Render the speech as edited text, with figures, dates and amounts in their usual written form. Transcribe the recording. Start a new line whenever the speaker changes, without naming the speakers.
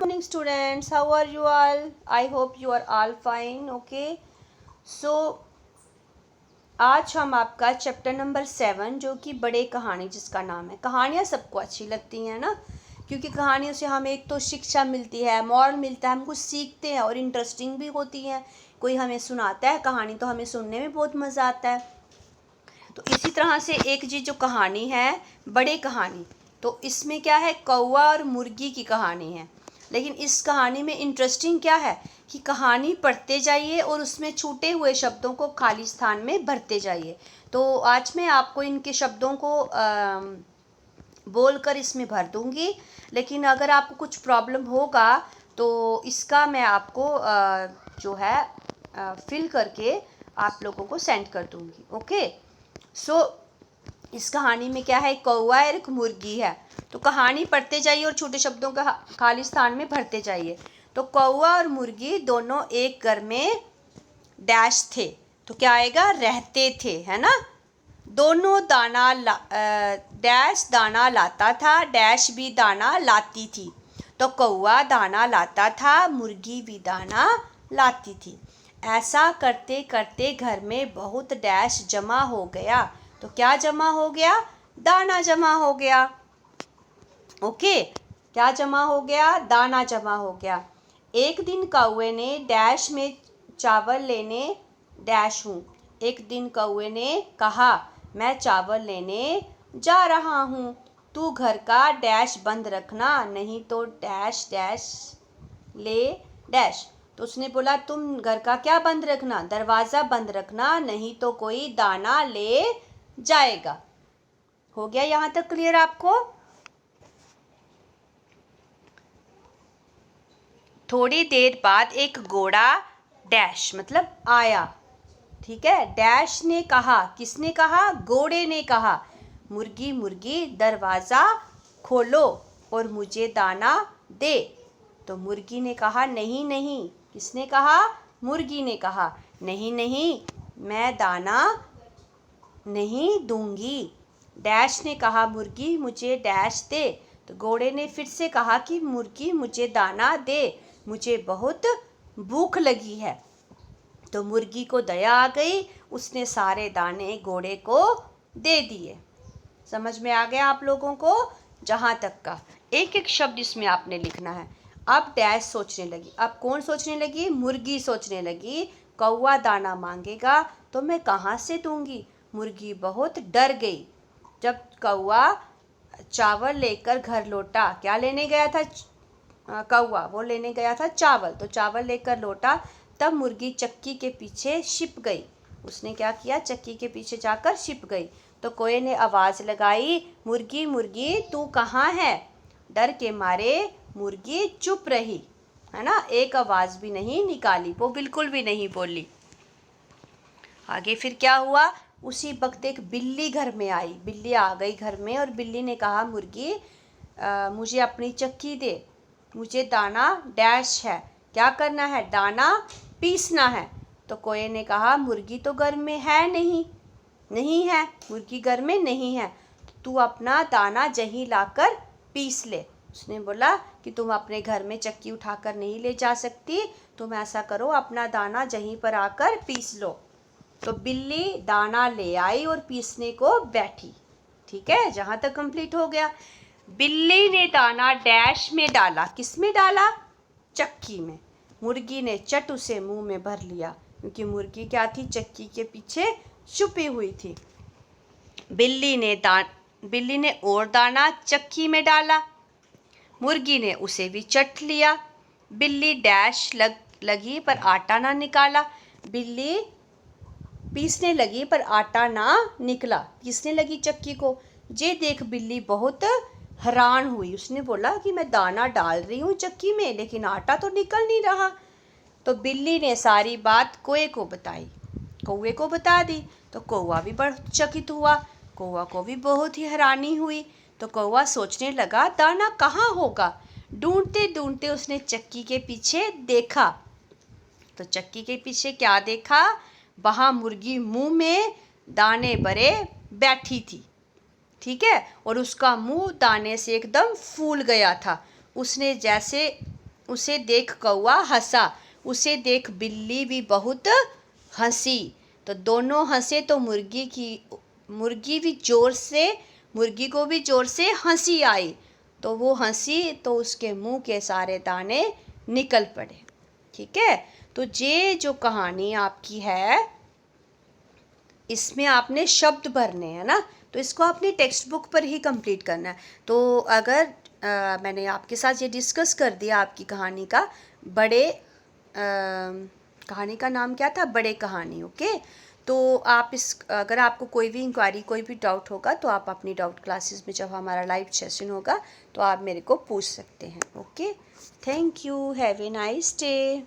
morning students, how are you all? I hope you are all fine. Okay, so आज हम आपका chapter number 7 जो कि बड़े कहानी जिसका नाम है। कहानियाँ सबको अच्छी लगती हैं ना, क्योंकि कहानियों से हमें एक तो शिक्षा मिलती है, मॉरल मिलता है, हम कुछ सीखते हैं और इंटरेस्टिंग भी होती हैं। कोई हमें सुनाता है कहानी तो हमें सुनने में बहुत मज़ा आता है। तो इसी तरह से एक चीज़ जो कहानी है बड़े कहानी, तो इसमें क्या है, कौवा और मुर्गी की कहानी है। लेकिन इस कहानी में इंटरेस्टिंग क्या है कि कहानी पढ़ते जाइए और उसमें छूटे हुए शब्दों को खाली स्थान में भरते जाइए। तो आज मैं आपको इनके शब्दों को बोल कर इसमें भर दूंगी, लेकिन अगर आपको कुछ प्रॉब्लम होगा तो इसका मैं आपको जो है फिल करके आप लोगों को सेंड कर दूंगी। ओके, सो इस कहानी में क्या है, कौवा और एक मुर्गी है। तो कहानी पढ़ते जाइए और छोटे शब्दों का खाली स्थान में भरते जाइए। तो कौवा और मुर्गी दोनों एक घर में डैश थे, तो क्या आएगा, रहते थे, है ना। दोनों डैश दाना लाता था, डैश भी दाना लाती थी। तो कौवा दाना लाता था, मुर्गी भी दाना लाती थी। ऐसा करते करते घर में बहुत डैश जमा हो गया। तो क्या जमा हो गया, दाना जमा हो गया। ओके, क्या जमा हो गया, दाना जमा हो गया। एक दिन कौवे ने डैश में चावल लेने डैश हूँ। एक दिन कौवे ने कहा, मैं चावल लेने जा रहा हूँ, तू घर का डैश बंद रखना, नहीं तो डैश डैश ले डैश। तो उसने बोला, तुम घर का क्या बंद रखना, दरवाज़ा बंद रखना, नहीं तो कोई दाना ले जाएगा। हो गया यहाँ तक क्लियर आपको? थोड़ी देर बाद एक घोड़ा डैश मतलब आया। ठीक है, डैश ने कहा, किसने कहा, घोड़े ने कहा, मुर्गी मुर्गी दरवाज़ा खोलो और मुझे दाना दे। तो मुर्गी ने कहा, नहीं नहीं। किसने कहा, मुर्गी ने कहा, नहीं नहीं, मैं दाना नहीं दूंगी। डैश ने कहा, मुर्गी मुझे डैश दे। तो घोड़े ने फिर से कहा कि मुर्गी मुझे दाना दे, मुझे बहुत भूख लगी है। तो मुर्गी को दया आ गई, उसने सारे दाने घोड़े को दे दिए। समझ में आ गया आप लोगों को? जहाँ तक का एक एक शब्द इसमें आपने लिखना है। अब डैश सोचने लगी। अब कौन सोचने लगी, मुर्गी सोचने लगी, कौवा दाना मांगेगा तो मैं कहाँ से दूंगी। मुर्गी बहुत डर गई। जब कौवा चावल लेकर घर लौटा, क्या लेने गया था कौवा, वो लेने गया था चावल। तो चावल लेकर लौटा, तब मुर्गी चक्की के पीछे छिप गई। उसने क्या किया, चक्की के पीछे जाकर छिप गई। तो कोए ने आवाज़ लगाई, मुर्गी मुर्गी तू कहाँ है। डर के मारे मुर्गी चुप रही, है ना, एक आवाज़ भी नहीं निकाली, वो बिल्कुल भी नहीं बोली। आगे फिर क्या हुआ, उसी वक्त एक बिल्ली घर में आई। बिल्ली आ गई घर में और बिल्ली ने कहा, मुर्गी मुझे अपनी चक्की दे, मुझे दाना डैश है, क्या करना है, दाना पीसना है। तो कोए ने कहा, मुर्गी तो घर में है नहीं, नहीं है, मुर्गी घर में नहीं है, तू अपना दाना जहीं लाकर पीस ले। उसने बोला कि तुम अपने घर में चक्की उठाकर नहीं ले जा सकती, तुम ऐसा करो अपना दाना जहीं पर आकर पीस लो। तो बिल्ली दाना ले आई और पीसने को बैठी। ठीक है, जहाँ तक कंप्लीट हो गया। बिल्ली ने दाना डैश में डाला, किस में डाला, चक्की में। मुर्गी ने चट उसे मुंह में भर लिया, क्योंकि मुर्गी क्या थी, चक्की के पीछे छुपी हुई थी। बिल्ली ने और दाना चक्की में डाला, मुर्गी ने उसे भी चट लिया। बिल्ली डैश लगी पर आटा ना निकाला। बिल्ली पीसने लगी पर आटा ना निकला। पीसने लगी चक्की को। ये देख बिल्ली बहुत हैरान हुई। उसने बोला कि मैं दाना डाल रही हूँ चक्की में, लेकिन आटा तो निकल नहीं रहा। तो बिल्ली ने सारी बात कौवे को बताई, कौवे को बता दी। तो कौवा भी बहुत चकित हुआ, कौवा को भी बहुत ही हैरानी हुई। तो कौवा सोचने लगा, दाना कहाँ होगा। ढूंढते ढूंढते उसने चक्की के पीछे देखा। तो चक्की के पीछे क्या देखा, वहाँ मुर्गी मुंह में दाने भरे बैठी थी। ठीक है, और उसका मुंह दाने से एकदम फूल गया था। उसने जैसे उसे देख कौवा हंसा, उसे देख बिल्ली भी बहुत हंसी। तो दोनों हंसे तो मुर्गी को भी जोर से हंसी आई। तो वो हंसी तो उसके मुंह के सारे दाने निकल पड़े। ठीक है, तो ये जो कहानी आपकी है इसमें आपने शब्द भरने हैं ना, तो इसको अपनी टेक्स्ट बुक पर ही कंप्लीट करना है। तो अगर मैंने आपके साथ ये डिस्कस कर दिया आपकी कहानी का, कहानी का नाम क्या था, बड़े कहानी। ओके, तो आप अगर आपको कोई भी इंक्वायरी, कोई भी डाउट होगा तो आप अपनी डाउट क्लासेस में जब हमारा लाइव सेशन होगा तो आप मेरे को पूछ सकते हैं। Okay, thank you, have a nice day.